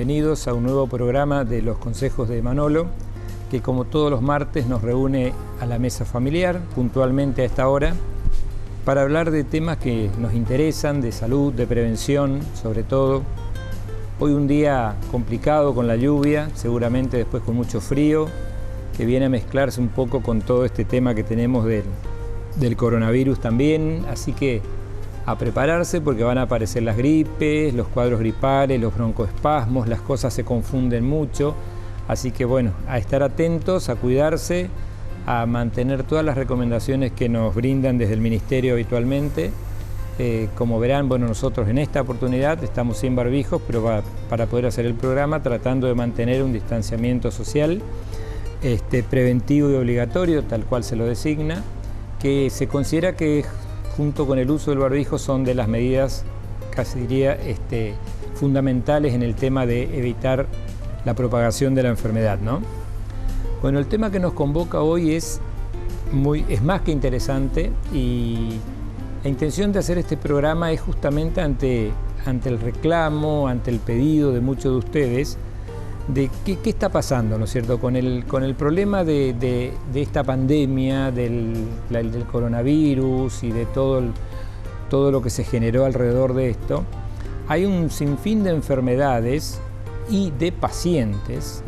bienvenidos a un nuevo programa de Los Consejos de Manolo, que como todos los martes nos reúne a la mesa familiar, puntualmente a esta hora, para hablar de temas que nos interesan, de salud, de prevención, sobre todo. Hoy un día complicado con la lluvia, seguramente después con mucho frío, que viene a mezclarse un poco con todo este tema que tenemos del coronavirus también, así que a prepararse porque van a aparecer las gripes, los cuadros gripales, los broncoespasmos, las cosas se confunden mucho, así que bueno, a estar atentos, a cuidarse, a mantener todas las recomendaciones que nos brindan desde el Ministerio habitualmente. Como verán, bueno, nosotros en esta oportunidad estamos sin barbijos, pero para poder hacer el programa tratando de mantener un distanciamiento social preventivo y obligatorio, tal cual se lo designa, que se considera que junto con el uso del barbijo son de las medidas, casi diría, fundamentales en el tema de evitar la propagación de la enfermedad, ¿no? Bueno, el tema que nos convoca hoy es más que interesante, y la intención de hacer este programa es justamente ante el reclamo, ante el pedido de muchos de ustedes de qué está pasando, ¿no es cierto?, con el problema de esta pandemia, del coronavirus y de todo lo que se generó alrededor de esto. Hay un sinfín de enfermedades y de pacientes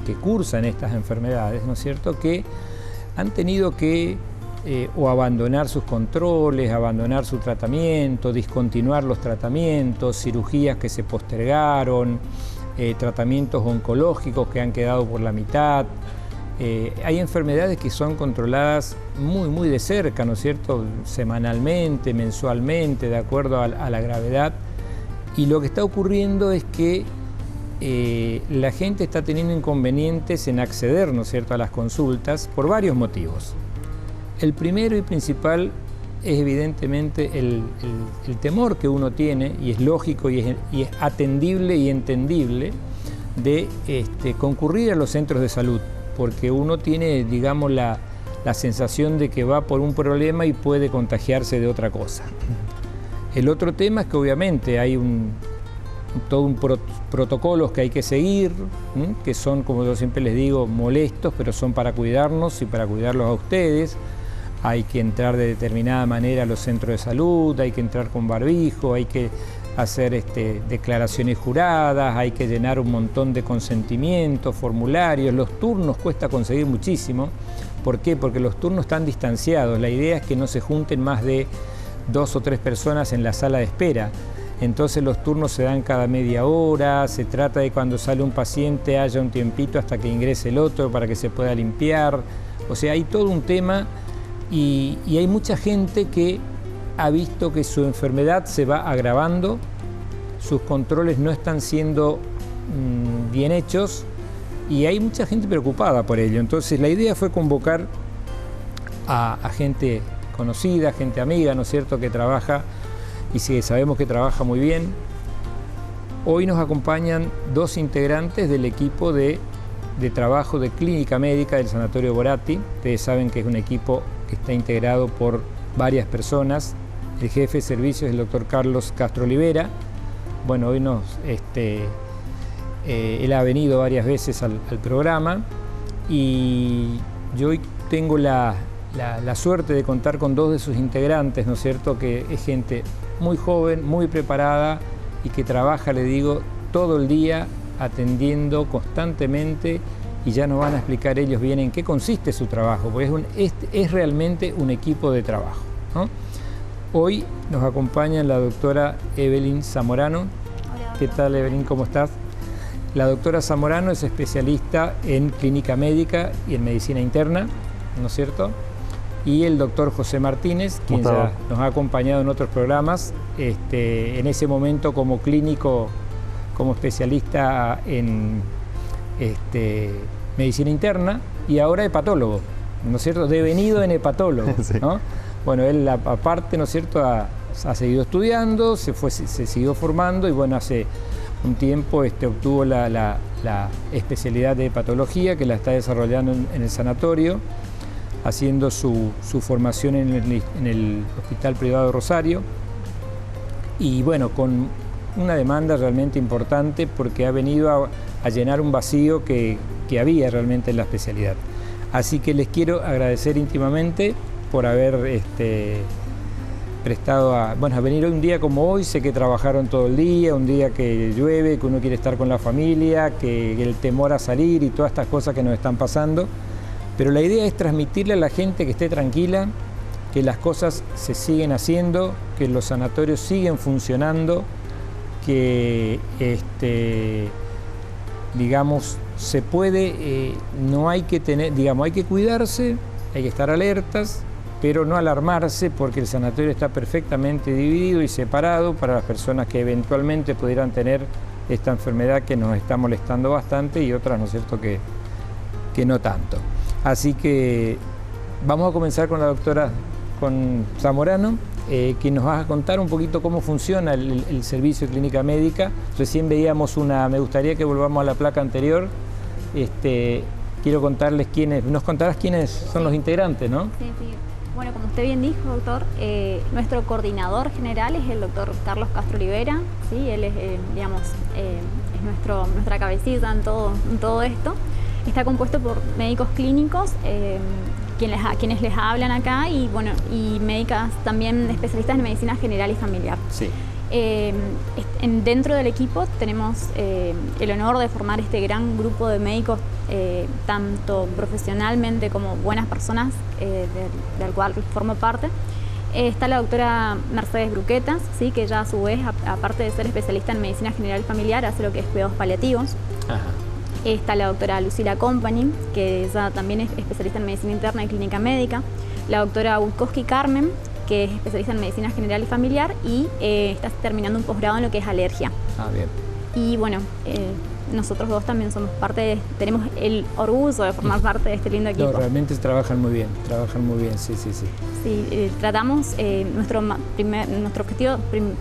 que cursan estas enfermedades, ¿no es cierto?, que han tenido que o abandonar sus controles, abandonar su tratamiento, discontinuar los tratamientos, cirugías que se postergaron, tratamientos oncológicos que han quedado por la mitad. Hay enfermedades que son controladas muy de cerca, ¿no es cierto?, semanalmente, mensualmente, de acuerdo a la gravedad. Y lo que está ocurriendo es que la gente está teniendo inconvenientes en acceder, ¿no es cierto?, a las consultas por varios motivos. El primero y principal es evidentemente el temor que uno tiene, y es lógico y es atendible y entendible, de concurrir a los centros de salud, porque uno tiene, digamos, la sensación de que va por un problema y puede contagiarse de otra cosa. El otro tema es que obviamente hay protocolos que hay que seguir, que son, como yo siempre les digo, molestos, pero son para cuidarnos y para cuidarlos a ustedes. Hay que entrar de determinada manera a los centros de salud, hay que entrar con barbijo, hay que hacer declaraciones juradas, hay que llenar un montón de consentimientos, formularios. Los turnos cuesta conseguir muchísimo. ¿Por qué? Porque los turnos están distanciados. La idea es que no se junten más de 2 o 3 personas en la sala de espera. Entonces los turnos se dan cada media hora, se trata de cuando sale un paciente haya un tiempito hasta que ingrese el otro para que se pueda limpiar. O sea, hay todo un tema. Y hay mucha gente que ha visto que su enfermedad se va agravando, sus controles no están siendo bien hechos, y hay mucha gente preocupada por ello. Entonces la idea fue convocar a gente conocida, gente amiga, ¿no es cierto?, que trabaja, y sí, sabemos que trabaja muy bien. Hoy nos acompañan 2 integrantes del equipo de trabajo de clínica médica del Sanatorio Boratti. Ustedes saben que es un equipo que está integrado por varias personas. El jefe de servicios es el doctor Carlos Castro Olivera. Bueno, hoy él ha venido varias veces al programa, y yo hoy tengo la suerte de contar con 2 de sus integrantes, ¿no es cierto?, que es gente muy joven, muy preparada, y que trabaja, le digo, todo el día atendiendo constantemente, y ya nos van a explicar ellos bien en qué consiste su trabajo, porque es realmente un equipo de trabajo, ¿no? Hoy nos acompaña la doctora Evelyn Zamorano. Hola. ¿Qué tal, Evelyn? ¿Cómo estás? La doctora Zamorano es especialista en clínica médica y en medicina interna, ¿no es cierto? Y el doctor José Martínez, quien ya nos ha acompañado en otros programas, en ese momento como clínico, como especialista en medicina interna, y ahora hepatólogo, ¿no es cierto?, devenido en hepatólogo, sí. ¿No? Bueno, él aparte, ¿no es cierto?, ha seguido estudiando, se siguió formando, y bueno, hace un tiempo obtuvo la especialidad de hepatología, que la está desarrollando en el sanatorio, haciendo su formación en el Hospital Privado de Rosario, y bueno, con una demanda realmente importante porque ha venido a llenar un vacío que había realmente en la especialidad. Así que les quiero agradecer íntimamente por haber prestado a venir hoy un día como hoy. Sé que trabajaron todo el día, un día que llueve, que uno quiere estar con la familia, que el temor a salir y todas estas cosas que nos están pasando. Pero la idea es transmitirle a la gente que esté tranquila, que las cosas se siguen haciendo, que los sanatorios siguen funcionando, que digamos, se puede, no hay que tener, digamos, hay que cuidarse, hay que estar alertas, pero no alarmarse porque el sanatorio está perfectamente dividido y separado para las personas que eventualmente pudieran tener esta enfermedad que nos está molestando bastante y otras, ¿no es cierto?, que no tanto. Así que vamos a comenzar con la doctora Zamorano, que nos va a contar un poquito cómo funciona el servicio de clínica médica. Recién veíamos me gustaría que volvamos a la placa anterior. Quiero contarles nos contarás quiénes son los integrantes, ¿no? Sí. Bueno, como usted bien dijo, doctor, nuestro coordinador general es el doctor Carlos Castro Olivera, ¿sí? Él es, digamos, es nuestra cabecilla en todo esto. Está compuesto por médicos clínicos, quienes les hablan acá, y bueno, y médicas también especialistas en medicina general y familiar. Sí. Dentro del equipo tenemos el honor de formar este gran grupo de médicos, tanto profesionalmente como buenas personas, del cual formo parte. Está la doctora Mercedes Bruquetas, ¿sí? Que ya a su vez, aparte de ser especialista en medicina general y familiar, hace lo que es cuidados paliativos. Ajá. Está la doctora Lucila Company, que ella también es especialista en medicina interna y clínica médica. La doctora Witkowski Carmen, que es especialista en medicina general y familiar y está terminando un posgrado en lo que es alergia. Ah, bien. Y bueno, nosotros dos también somos tenemos el orgullo de formar parte de este lindo equipo. No, realmente trabajan muy bien, sí. Sí, tratamos, nuestro objetivo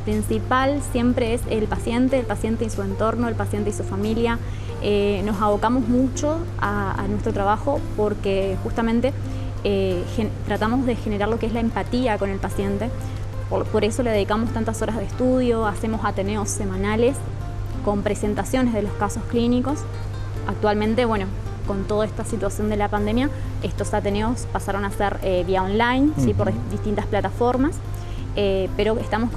principal siempre es el paciente y su entorno, el paciente y su familia. Nos abocamos mucho a nuestro trabajo porque justamente tratamos de generar lo que es la empatía con el paciente. Por eso le dedicamos tantas horas de estudio, hacemos ateneos semanales con presentaciones de los casos clínicos. Actualmente, bueno, con toda esta situación de la pandemia, estos ateneos pasaron a ser vía online, ¿sí? Por distintas plataformas, pero estamos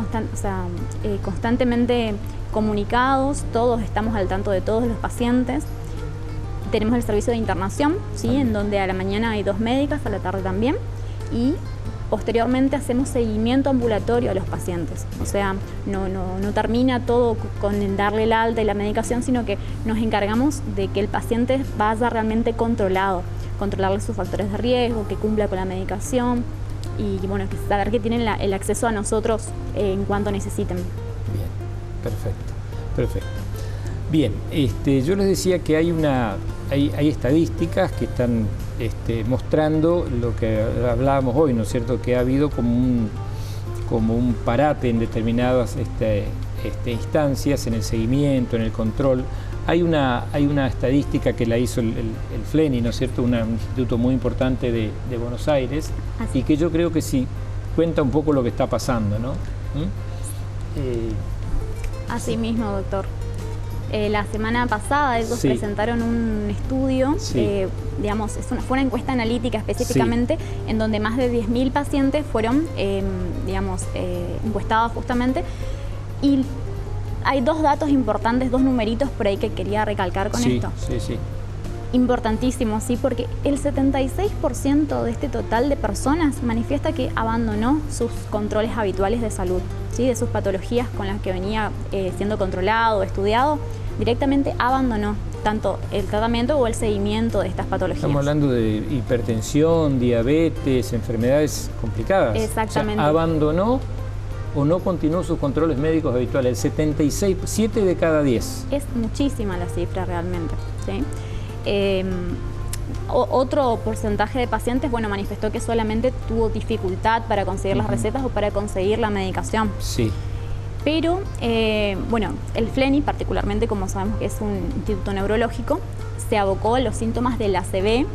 constantemente comunicados, todos estamos al tanto de todos los pacientes. Tenemos el servicio de internación, ¿sí? En donde a la mañana hay 2 médicas, a la tarde también, y posteriormente hacemos seguimiento ambulatorio a los pacientes. O sea, no termina todo con el darle el alta y la medicación, sino que nos encargamos de que el paciente vaya realmente controlarle sus factores de riesgo, que cumpla con la medicación y bueno, saber que tienen el acceso a nosotros en cuanto necesiten. Bien, perfecto. Bien, yo les decía que hay estadísticas que están mostrando lo que hablábamos hoy, ¿no es cierto?, que ha habido como un parate en determinadas instancias, en el seguimiento, en el control. Hay una estadística que la hizo el FLENI, ¿no es cierto?, un instituto muy importante de Buenos Aires, y que yo creo que sí cuenta un poco lo que está pasando, ¿no? Así mismo, doctor. La semana pasada ellos presentaron un estudio, digamos, fue una encuesta analítica específicamente, en donde más de 10.000 pacientes fueron, encuestados justamente, y hay 2 datos importantes, 2 numeritos por ahí que quería recalcar con esto. Sí. Importantísimo, sí, porque el 76% de este total de personas manifiesta que abandonó sus controles habituales de salud, ¿sí? De sus patologías con las que venía siendo controlado, estudiado, directamente abandonó tanto el tratamiento o el seguimiento de estas patologías. Estamos hablando de hipertensión, diabetes, enfermedades complicadas. Exactamente. O sea, abandonó o no continuó sus controles médicos habituales, el 76, 7 de cada 10. Es muchísima la cifra realmente, ¿sí? Otro porcentaje de pacientes, bueno, manifestó que solamente tuvo dificultad para conseguir las recetas o para conseguir la medicación. Sí. Pero, bueno, el FLENI, particularmente, como sabemos que es un instituto neurológico, se abocó a los síntomas del ACV,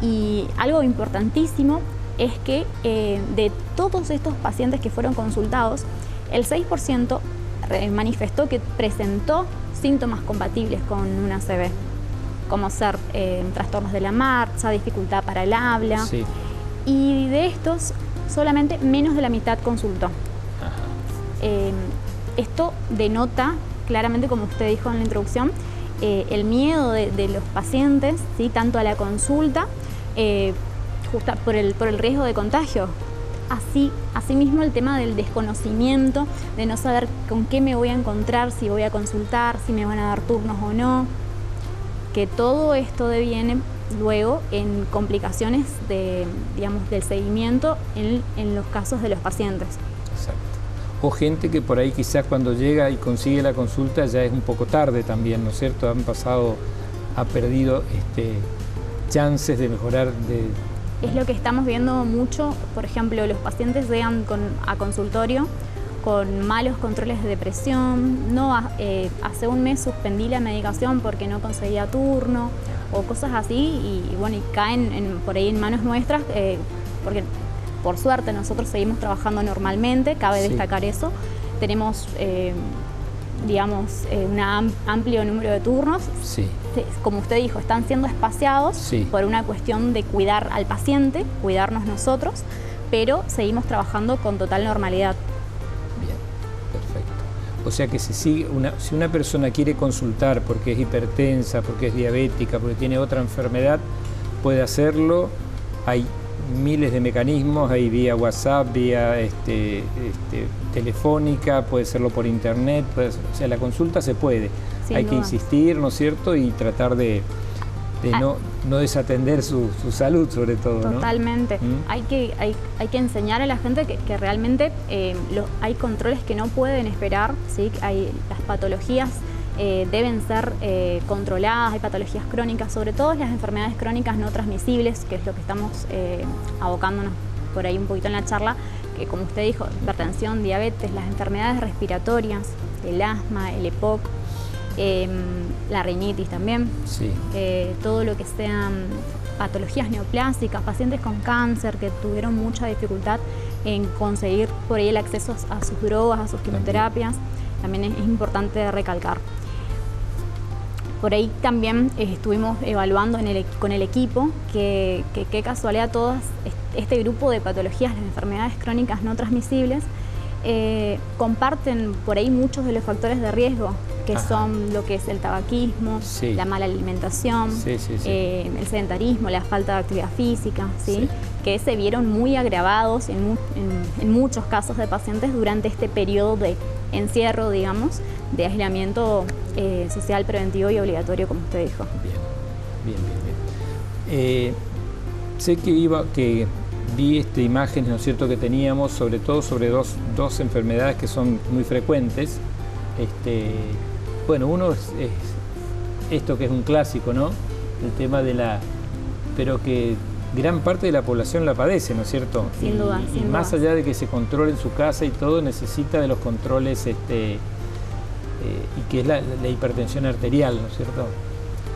y algo importantísimo es que de todos estos pacientes que fueron consultados, el 6% manifestó que presentó síntomas compatibles con una ACV, como ser trastornos de la marcha, dificultad para el habla. Sí. Y de estos, solamente menos de la mitad consultó. Esto denota claramente, como usted dijo en la introducción, el miedo de los pacientes, ¿sí? Tanto a la consulta, justo por el riesgo de contagio. Asimismo, el tema del desconocimiento, de no saber con qué me voy a encontrar, si voy a consultar, si me van a dar turnos o no, que todo esto deviene luego en complicaciones del seguimiento en los casos de los pacientes. Exacto. O gente que por ahí quizás cuando llega y consigue la consulta ya es un poco tarde también, ¿no es cierto? Ha perdido chances de mejorar. Es lo que estamos viendo mucho. Por ejemplo, los pacientes llegan a consultorio con malos controles de depresión. Hace un mes suspendí la medicación porque no conseguía turno o cosas así, y bueno, y caen por ahí en manos nuestras, porque por suerte nosotros seguimos trabajando normalmente, cabe destacar eso. Tenemos, un amplio número de turnos. Sí. Como usted dijo, están siendo espaciados por una cuestión de cuidar al paciente, cuidarnos nosotros, pero seguimos trabajando con total normalidad. Bien, perfecto. O sea que si una persona quiere consultar porque es hipertensa, porque es diabética, porque tiene otra enfermedad, puede hacerlo. Hay miles de mecanismos, hay vía WhatsApp, vía telefónica, puede hacerlo por internet, o sea, la consulta se puede. Hay que insistir, ¿no es cierto? Y tratar de no desatender su salud, sobre todo, ¿no? Totalmente. Hay que enseñar a la gente que realmente hay controles que no pueden esperar, ¿sí? Las patologías deben ser controladas, hay patologías crónicas, sobre todo las enfermedades crónicas no transmisibles, que es lo que estamos abocándonos por ahí un poquito en la charla, que como usted dijo, hipertensión, diabetes, las enfermedades respiratorias, el asma, el EPOC, la rinitis también, todo lo que sean patologías neoplásicas, pacientes con cáncer que tuvieron mucha dificultad en conseguir por ahí el acceso a sus drogas, a sus quimioterapias, también es importante recalcar. Por ahí también estuvimos evaluando con el equipo que qué casualidad todas este grupo de patologías, las enfermedades crónicas no transmisibles, comparten por ahí muchos de los factores de riesgo, que son lo que es el tabaquismo, la mala alimentación, el sedentarismo, la falta de actividad física, que se vieron muy agravados en muchos casos de pacientes durante este periodo de encierro, digamos, de aislamiento social preventivo y obligatorio, como usted dijo. Bien. Sé que vi imágenes, ¿no es cierto?, que teníamos, sobre todo sobre dos enfermedades que son muy frecuentes. Bueno, uno es esto que es un clásico, ¿no? El tema pero que gran parte de la población la padece, ¿no es cierto? Sin duda. Más allá de que se controle en su casa y todo, necesita de los controles, y que es la hipertensión arterial, ¿no es cierto?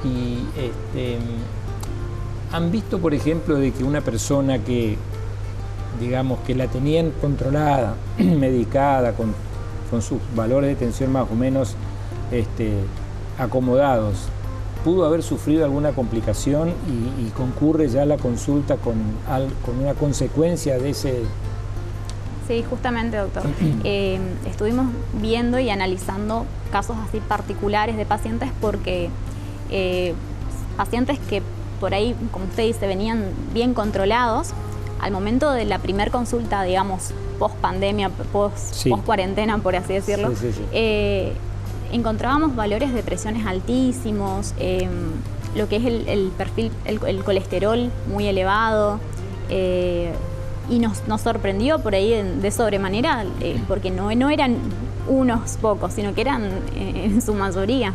Y han visto, por ejemplo, de que una persona que, digamos, que la tenían controlada, medicada, con sus valores de tensión más o menos acomodados, pudo haber sufrido alguna complicación y concurre ya a la consulta con una consecuencia de ese... Sí, justamente, doctor. Estuvimos viendo y analizando casos así particulares de pacientes porque pacientes que por ahí, como usted dice, venían bien controlados, al momento de la primer consulta, digamos, post pandemia, post cuarentena, por así decirlo, encontrábamos valores de presiones altísimos, lo que es el perfil, el colesterol muy elevado, y nos sorprendió por ahí de sobremanera, porque no eran unos pocos, sino que eran en su mayoría,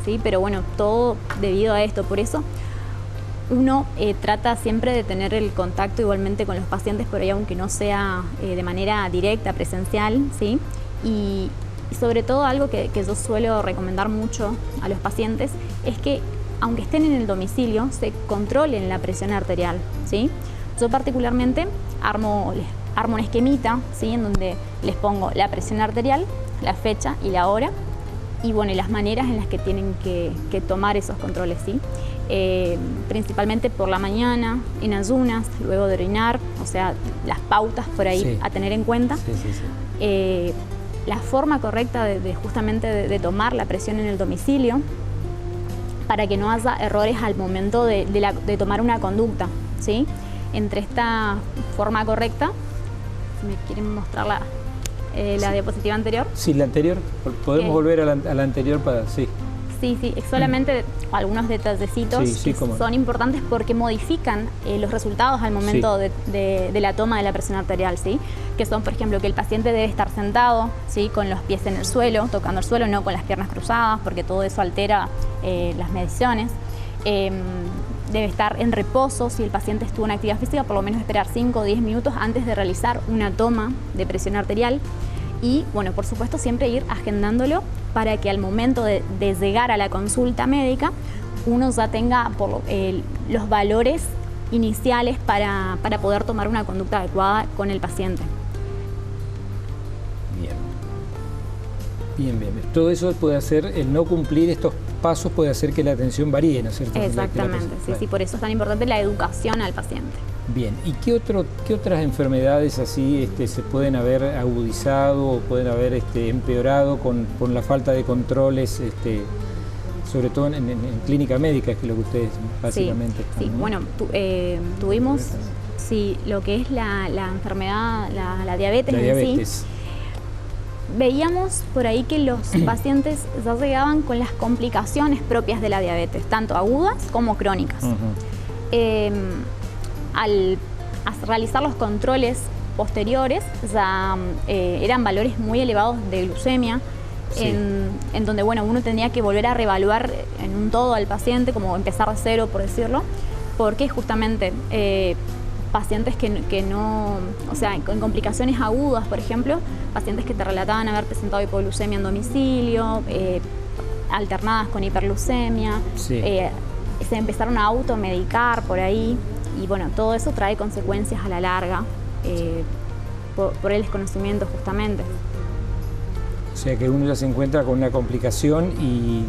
¿sí? Pero bueno, todo debido a esto. Por eso uno trata siempre de tener el contacto igualmente con los pacientes por ahí, aunque no sea de manera directa, presencial, ¿sí? Y sobre todo algo que yo suelo recomendar mucho a los pacientes es que, aunque estén en el domicilio, se controlen la presión arterial, ¿sí? Yo particularmente armo un esquemita, ¿sí?, en donde les pongo la presión arterial, la fecha y la hora, y bueno, y las maneras en las que tienen que tomar esos controles, ¿sí? Principalmente por la mañana, en ayunas, luego de orinar, o sea, las pautas por ahí Sí. a tener en cuenta. Sí, sí, sí. La forma correcta justamente de tomar la presión en el domicilio, para que no haya errores al momento de tomar una conducta, ¿sí? Entre esta forma correcta, si me quieren mostrar la Sí. diapositiva anterior. Sí, la anterior, podemos volver a la anterior para... Sí. Sí, solamente algunos detallecitos Sí, que cómo no. son importantes porque modifican los resultados al momento Sí. de la toma de la presión arterial, ¿sí? Que son, por ejemplo, que el paciente debe estar sentado, ¿sí? Con los pies en el suelo, tocando el suelo, no con las piernas cruzadas, porque todo eso altera las mediciones. Debe estar en reposo. Si el paciente estuvo en actividad física, por lo menos esperar 5 o 10 minutos antes de realizar una toma de presión arterial. Y, bueno, por supuesto, siempre ir agendándolo para que al momento de llegar a la consulta médica uno ya tenga los valores iniciales para poder tomar una conducta adecuada con el paciente. Bien. Todo eso puede hacer, el no cumplir estos pasos puede hacer que la atención varíe, ¿no es cierto? Exactamente, sí, por eso es tan importante la educación al paciente. Bien, ¿y qué otras enfermedades así se pueden haber agudizado o pueden haber empeorado con la falta de controles, sobre todo en clínica médica, que es lo que ustedes básicamente están? Sí, ¿no? bueno, tuvimos lo que es la enfermedad, la diabetes en sí. Veíamos por ahí que los pacientes ya llegaban con las complicaciones propias de la diabetes, tanto agudas como crónicas. Al realizar los controles posteriores ya eran valores muy elevados de glucemia, Sí. en donde, bueno, uno tenía que volver a reevaluar en un todo al paciente, como empezar de cero, por decirlo, porque justamente pacientes que no, o sea, con complicaciones agudas, por ejemplo, pacientes que te relataban haber presentado hipoglucemia en domicilio, alternadas con hiperglucemia, Sí. Se empezaron a automedicar por ahí, y bueno, todo eso trae consecuencias a la larga por el desconocimiento justamente. O sea que uno ya se encuentra con una complicación y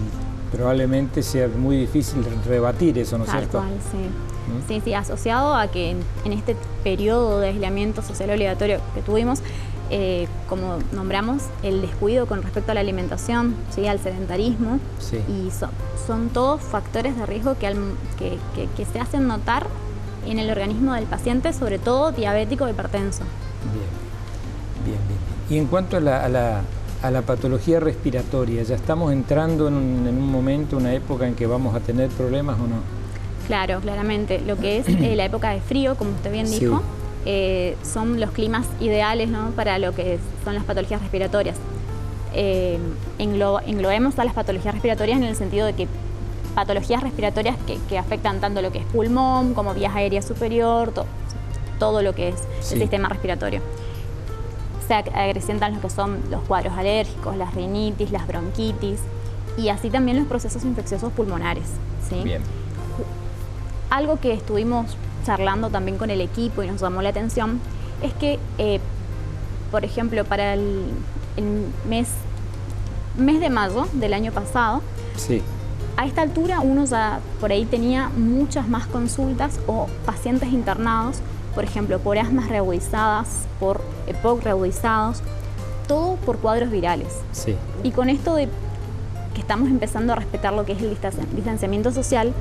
probablemente sea muy difícil rebatir eso, ¿no es cierto? Tal cual, sí. Sí, asociado a que en este periodo de aislamiento social obligatorio que tuvimos, como nombramos, el descuido con respecto a la alimentación, ¿sí? Al sedentarismo, Sí. y son todos factores de riesgo que se hacen notar en el organismo del paciente, sobre todo diabético o hipertenso. Bien. Y en cuanto a la patología respiratoria, ¿ya estamos entrando en un momento, una época en que vamos a tener problemas o no? Claro, claramente. Lo que es la época de frío, como usted bien Sí. dijo, son los climas ideales, ¿no? Para lo que son las patologías respiratorias. Englobemos a las patologías respiratorias en el sentido de que patologías respiratorias que afectan tanto lo que es pulmón como vías aéreas superior, todo lo que es Sí. el sistema respiratorio. Se acrecentan lo que son los cuadros alérgicos, las rinitis, las bronquitis, y así también los procesos infecciosos pulmonares, ¿sí? Bien. Algo que estuvimos charlando también con el equipo y nos llamó la atención es que, por ejemplo, para el mes de mayo del año pasado, Sí. a esta altura uno ya por ahí tenía muchas más consultas o pacientes internados, por ejemplo, por asmas reagudizadas, por EPOC reagudizados, todo por cuadros virales. Sí. Y con esto de que estamos empezando a respetar lo que es el distanciamiento social,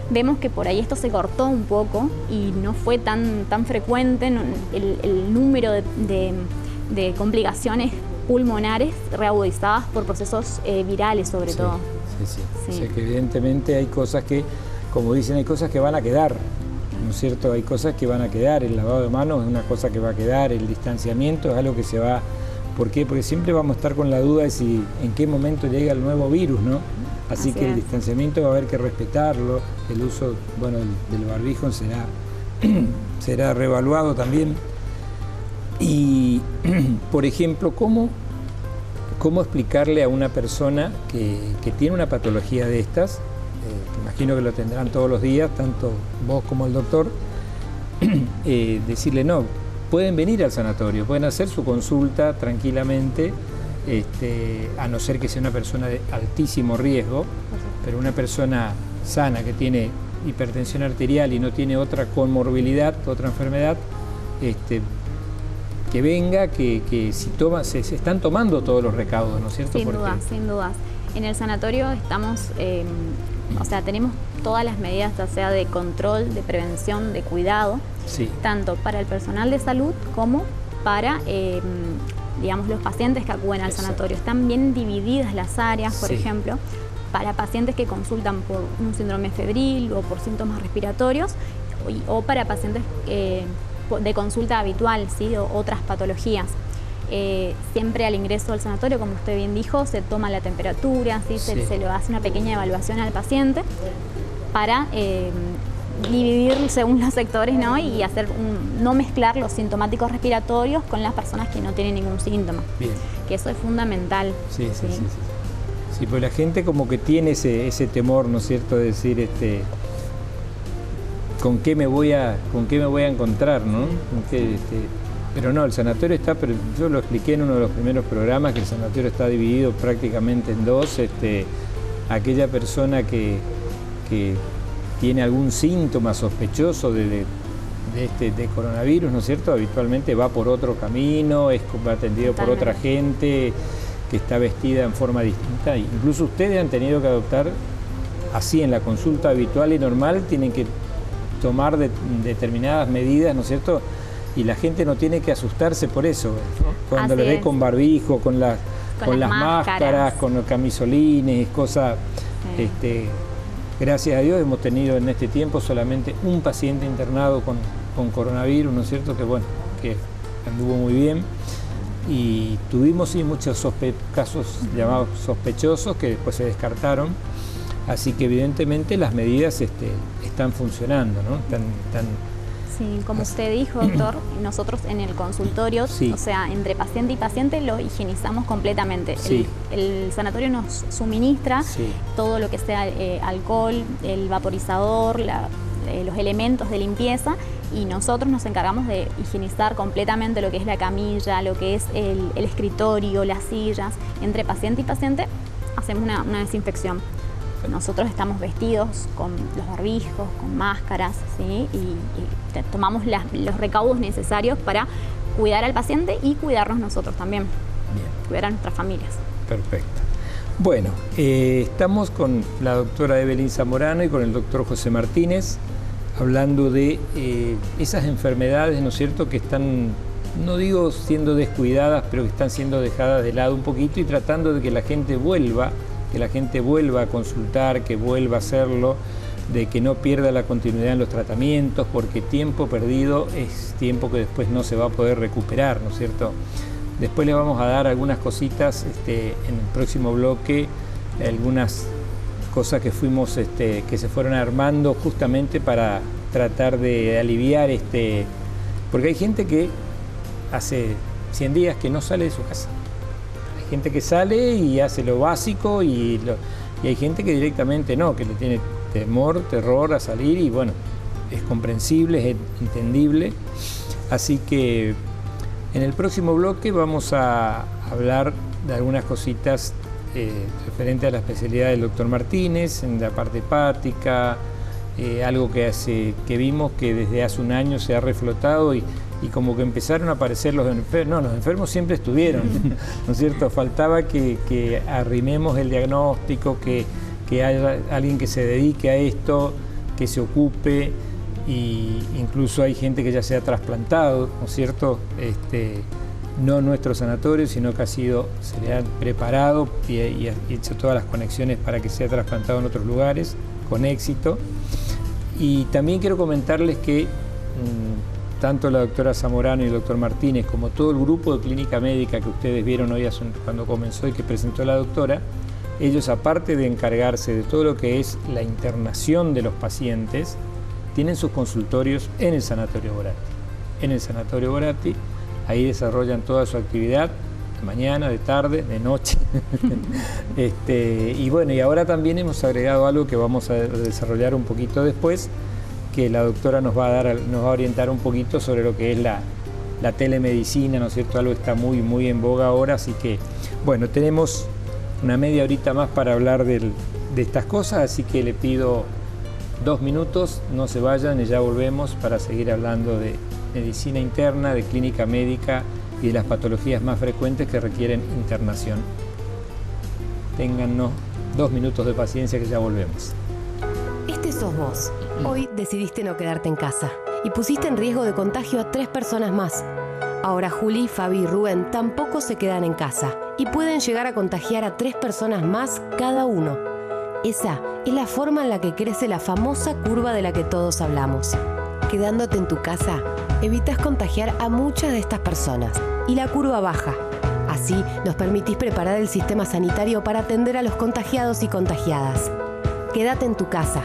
vemos que por ahí esto se cortó un poco y no fue tan frecuente el número de complicaciones pulmonares reagudizadas por procesos virales sobre todo. Sí. O Sí. sea que evidentemente hay cosas que, como dicen, hay cosas que van a quedar, ¿no es cierto? Hay cosas que van a quedar, el lavado de manos es una cosa que va a quedar, el distanciamiento es algo que se va... ¿Por qué? Porque siempre vamos a estar con la duda de si en qué momento llega el nuevo virus, ¿no? Así que el distanciamiento va a haber que respetarlo, el uso, bueno, del barbijo será reevaluado también. Y, por ejemplo, ¿cómo explicarle a una persona que tiene una patología de estas? Imagino que lo tendrán todos los días, tanto vos como el doctor, decirle no, pueden venir al sanatorio, pueden hacer su consulta tranquilamente a no ser que sea una persona de altísimo riesgo, pero una persona sana que tiene hipertensión arterial y no tiene otra comorbilidad, otra enfermedad, que venga, que si toma, se están tomando todos los recaudos, ¿no es cierto? Sin dudas, sin dudas. En el sanatorio estamos, o sea, tenemos todas las medidas, ya sea de control, de prevención, de cuidado, sí, tanto para el personal de salud como para, digamos, los pacientes que acuden al sanatorio. Están bien divididas las áreas, por ejemplo, para pacientes que consultan por un síndrome febril o por síntomas respiratorios, o para pacientes de consulta habitual, ¿sí? O otras patologías. Siempre al ingreso al sanatorio, como usted bien dijo, se toma la temperatura, ¿sí? Se le hace una pequeña evaluación al paciente para dividir según los sectores, ¿no? Y hacer no mezclar los sintomáticos respiratorios con las personas que no tienen ningún síntoma. Bien. Que eso es fundamental. Sí, sí, sí. Sí, pues la gente como que tiene ese temor, ¿no es cierto?, de decir, ¿con qué me voy a encontrar, ¿no? Pero no, el sanatorio está, pero yo lo expliqué en uno de los primeros programas, que el sanatorio está dividido prácticamente en dos. Aquella persona que tiene algún síntoma sospechoso de coronavirus, ¿no es cierto?, habitualmente va por otro camino, va atendido por otra gente que está vestida en forma distinta. Incluso ustedes han tenido que adoptar, así en la consulta habitual y normal, tienen que tomar determinadas medidas, ¿no es cierto?, y la gente no tiene que asustarse por eso, ¿no? Cuando le ve con barbijo, con las máscaras, con los camisolines, cosas. Sí. Gracias a Dios hemos tenido en este tiempo solamente un paciente internado con coronavirus, ¿no es cierto?, que anduvo muy bien. Y tuvimos sí muchos casos llamados sospechosos que después se descartaron, así que evidentemente las medidas están funcionando, ¿no? Sí, como usted dijo, doctor, nosotros en el consultorio, o sea, entre paciente y paciente lo higienizamos completamente. Sí. El sanatorio nos suministra todo lo que sea alcohol, el vaporizador, los elementos de limpieza, y nosotros nos encargamos de higienizar completamente lo que es la camilla, lo que es el escritorio, las sillas. Entre paciente y paciente hacemos una desinfección. Nosotros estamos vestidos con los barbijos, con máscaras, ¿sí? y tomamos los recaudos necesarios para cuidar al paciente y cuidarnos nosotros también. Bien. Cuidar a nuestras familias. Perfecto. Bueno, estamos con la doctora Evelyn Zamorano y con el doctor José Martínez, hablando de esas enfermedades, ¿no es cierto?, que están, no digo siendo descuidadas, pero que están siendo dejadas de lado un poquito, y tratando de que la gente vuelva a consultar, que vuelva a hacerlo, de que no pierda la continuidad en los tratamientos, porque tiempo perdido es tiempo que después no se va a poder recuperar, ¿no es cierto? Después le vamos a dar algunas cositas en el próximo bloque, algunas cosas que que se fueron armando justamente para tratar de aliviar porque hay gente que hace 100 días que no sale de su casa. Hay gente que sale y hace lo básico y hay gente que directamente no, que le tiene terror a salir, y bueno, es comprensible, es entendible. Así que en el próximo bloque vamos a hablar de algunas cositas referente a la especialidad del doctor Martínez, en la parte hepática, algo que vimos que desde hace un año se ha reflotado y como que empezaron a aparecer los enfermos. No, los enfermos siempre estuvieron, ¿no es cierto? Faltaba que arrimemos el diagnóstico, que haya alguien que se dedique a esto, que se ocupe, y incluso hay gente que ya se ha trasplantado, ¿no es cierto? No en nuestro sanatorio, sino que se le han preparado y hecho todas las conexiones para que sea trasplantado en otros lugares, con éxito. Y también quiero comentarles que tanto la doctora Zamorano y el doctor Martínez, como todo el grupo de clínica médica que ustedes vieron hoy cuando comenzó y que presentó la doctora, ellos, aparte de encargarse de todo lo que es la internación de los pacientes, tienen sus consultorios en el Sanatorio Boratti. En el Sanatorio Boratti, ahí desarrollan toda su actividad, de mañana, de tarde, de noche. Y bueno, y ahora también hemos agregado algo que vamos a desarrollar un poquito después, que la doctora nos va a orientar un poquito sobre lo que es la telemedicina, ¿no es cierto? Algo que está muy, muy en boga ahora, así que, bueno, tenemos una media horita más para hablar de estas cosas, así que le pido 2 minutos, no se vayan y ya volvemos para seguir hablando de medicina interna, de clínica médica y de las patologías más frecuentes que requieren internación. Téngannos 2 minutos de paciencia que ya volvemos. Este sos vos. Hoy decidiste no quedarte en casa y pusiste en riesgo de contagio a 3 personas más. Ahora Juli, Fabi y Rubén tampoco se quedan en casa y pueden llegar a contagiar a 3 personas más cada uno. Esa es la forma en la que crece la famosa curva de la que todos hablamos. Quedándote en tu casa, evitas contagiar a muchas de estas personas y la curva baja. Así nos permitís preparar el sistema sanitario para atender a los contagiados y contagiadas. Quédate en tu casa.